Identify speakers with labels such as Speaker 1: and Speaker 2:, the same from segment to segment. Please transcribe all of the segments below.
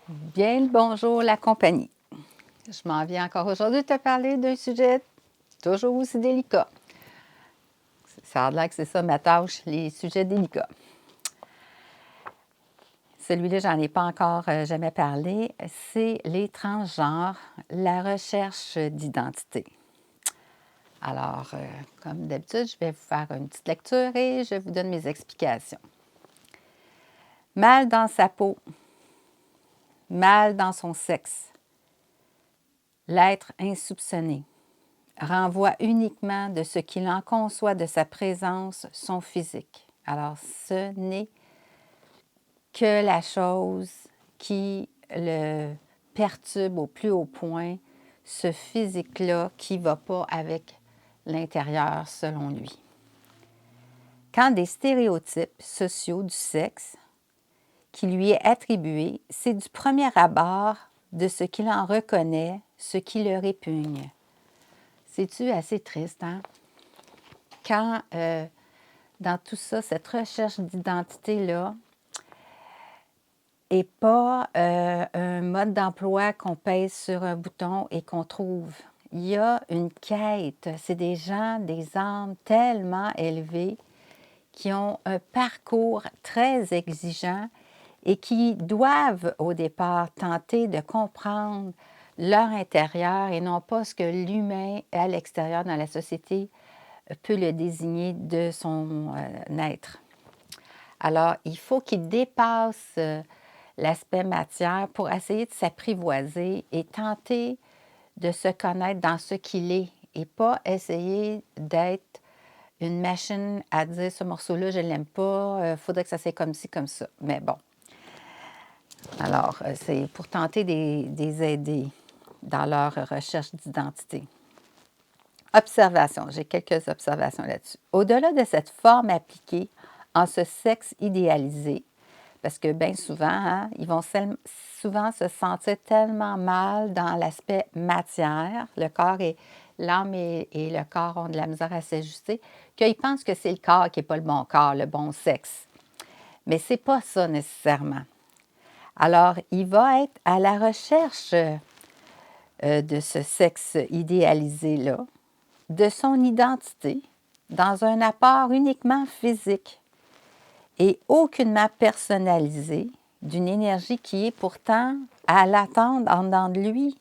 Speaker 1: Bien le bonjour, la compagnie. Je m'en viens encore aujourd'hui te parler d'un sujet toujours aussi délicat. Ça a l'air que c'est ça ma tâche, les sujets délicats. Celui-là, j'en ai pas encore jamais parlé. C'est les transgenres, la recherche d'identité. Alors, comme d'habitude, je vais vous faire une petite lecture et je vous donne mes explications. Mal dans sa peau, mal dans son sexe, l'être insoupçonné renvoie uniquement de ce qu'il en conçoit de sa présence son physique. Alors, ce n'est que la chose qui le perturbe au plus haut point, ce physique-là qui ne va pas avec l'intérieur selon lui. Quand des stéréotypes sociaux du sexe qui lui est attribué, c'est du premier abord de ce qu'il en reconnaît, ce qui le répugne. C'est-tu assez triste, hein? Quand, dans tout ça, cette recherche d'identité-là n'est pas un mode d'emploi qu'on pèse sur un bouton et qu'on trouve. Il y a une quête. C'est des gens, des âmes tellement élevées qui ont un parcours très exigeant et qui doivent au départ tenter de comprendre leur intérieur et non pas ce que l'humain à l'extérieur dans la société peut le désigner de son être. Alors, il faut qu'il dépasse l'aspect matière pour essayer de s'apprivoiser et tenter de se connaître dans ce qu'il est et pas essayer d'être une machine à dire ce morceau-là, je ne l'aime pas, il faudrait que ça soit comme ci, comme ça. Mais bon. Alors, c'est pour tenter de les aider dans leur recherche d'identité. Observation, j'ai quelques observations là-dessus. Au-delà de cette forme appliquée en ce sexe idéalisé, parce que bien souvent, hein, ils vont souvent se sentir tellement mal dans l'aspect matière, l'âme et le corps ont de la misère à s'ajuster, qu'ils pensent que c'est le corps qui n'est pas le bon corps, le bon sexe. Mais ce n'est pas ça nécessairement. Alors, il va être à la recherche de ce sexe idéalisé-là, de son identité, dans un apport uniquement physique et aucunement personnalisé, d'une énergie qui est pourtant à l'attendre en dedans de lui,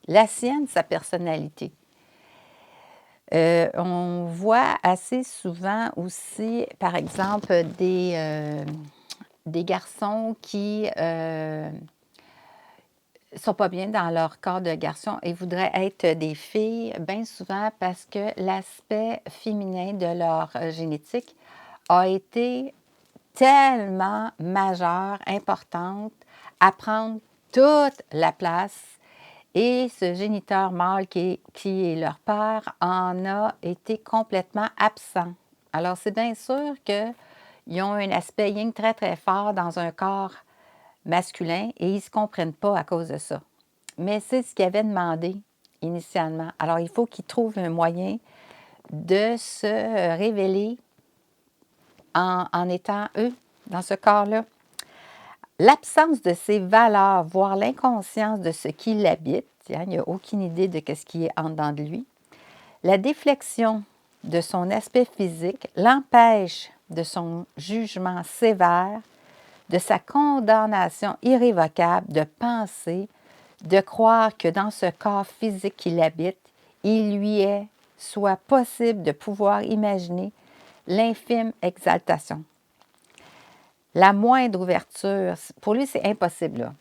Speaker 1: la sienne, sa personnalité. On voit assez souvent aussi, par exemple, des garçons qui sont pas bien dans leur corps de garçon et voudraient être des filles, bien souvent parce que l'aspect féminin de leur génétique a été tellement majeure, importante, à prendre toute la place. Et ce géniteur mâle qui est leur père en a été complètement absent. Alors, c'est bien sûr qu'ils ont un aspect yin très, très fort dans un corps masculin et ils ne se comprennent pas à cause de ça. Mais c'est ce qu'ils avaient demandé initialement. Alors, il faut qu'ils trouvent un moyen de se révéler en étant eux dans ce corps-là. L'absence de ses valeurs, voire l'inconscience de ce qui l'habite, hein, il n'y a aucune idée de ce qui est en dedans de lui. La déflexion de son aspect physique l'empêche de son jugement sévère, de sa condamnation irrévocable de penser, de croire que dans ce corps physique qu'il habite, il lui est soit possible de pouvoir imaginer l'infime exaltation. La moindre ouverture, pour lui, c'est impossible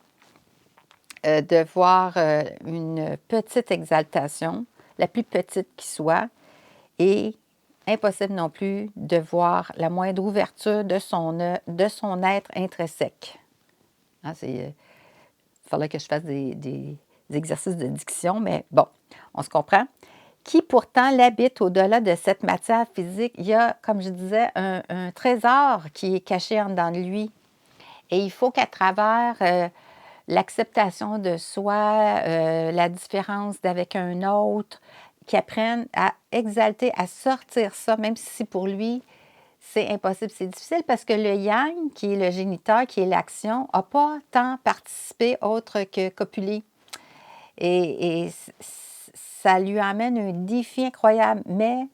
Speaker 1: de voir une petite exaltation, la plus petite qui soit, et impossible non plus de voir la moindre ouverture de son être intrinsèque. Hein, il faudrait que je fasse des exercices de diction, mais bon, on se comprend. Qui pourtant l'habite au-delà de cette matière physique. Il y a, comme je disais, un trésor qui est caché en dedans de lui. Et il faut qu'à travers l'acceptation de soi, la différence d'avec un autre, qu'il apprenne à exalter, à sortir ça, même si pour lui, c'est impossible. C'est difficile parce que le yang, qui est le géniteur, qui est l'action, n'a pas tant participé autre que copuler. Et ça lui amène un défi incroyable. Mais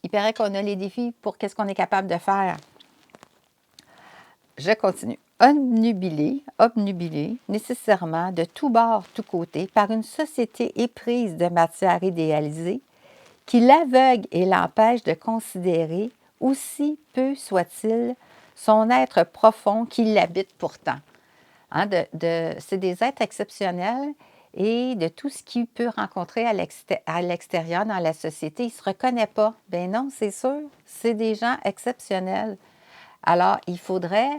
Speaker 1: il paraît qu'on a les défis pour qu'est-ce qu'on est capable de faire. Je continue. Obnubilé nécessairement de tous bords, tous côtés, par une société éprise de matière idéalisée qui l'aveugle et l'empêche de considérer, aussi peu soit-il, son être profond qui l'habite pourtant. Hein, c'est des êtres exceptionnels et de tout ce qu'il peut rencontrer à l'extérieur dans la société, il ne se reconnaît pas. Ben non, c'est sûr, c'est des gens exceptionnels. Alors, il faudrait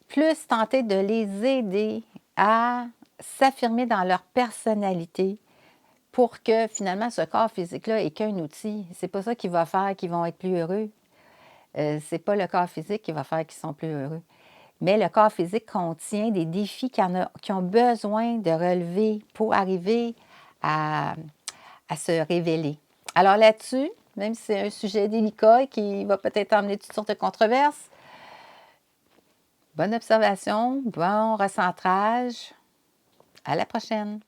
Speaker 1: plus tenter de les aider à s'affirmer dans leur personnalité pour que finalement ce corps physique-là n'est qu'un outil. C'est pas ça qui va faire qu'ils vont être plus heureux. C'est pas le corps physique qui va faire qu'ils sont plus heureux. Mais le corps physique contient des défis qui ont besoin de relever pour arriver à se révéler. Alors là-dessus, même si c'est un sujet délicat et qui va peut-être emmener toutes sortes de controverses, bonne observation, bon recentrage. À la prochaine!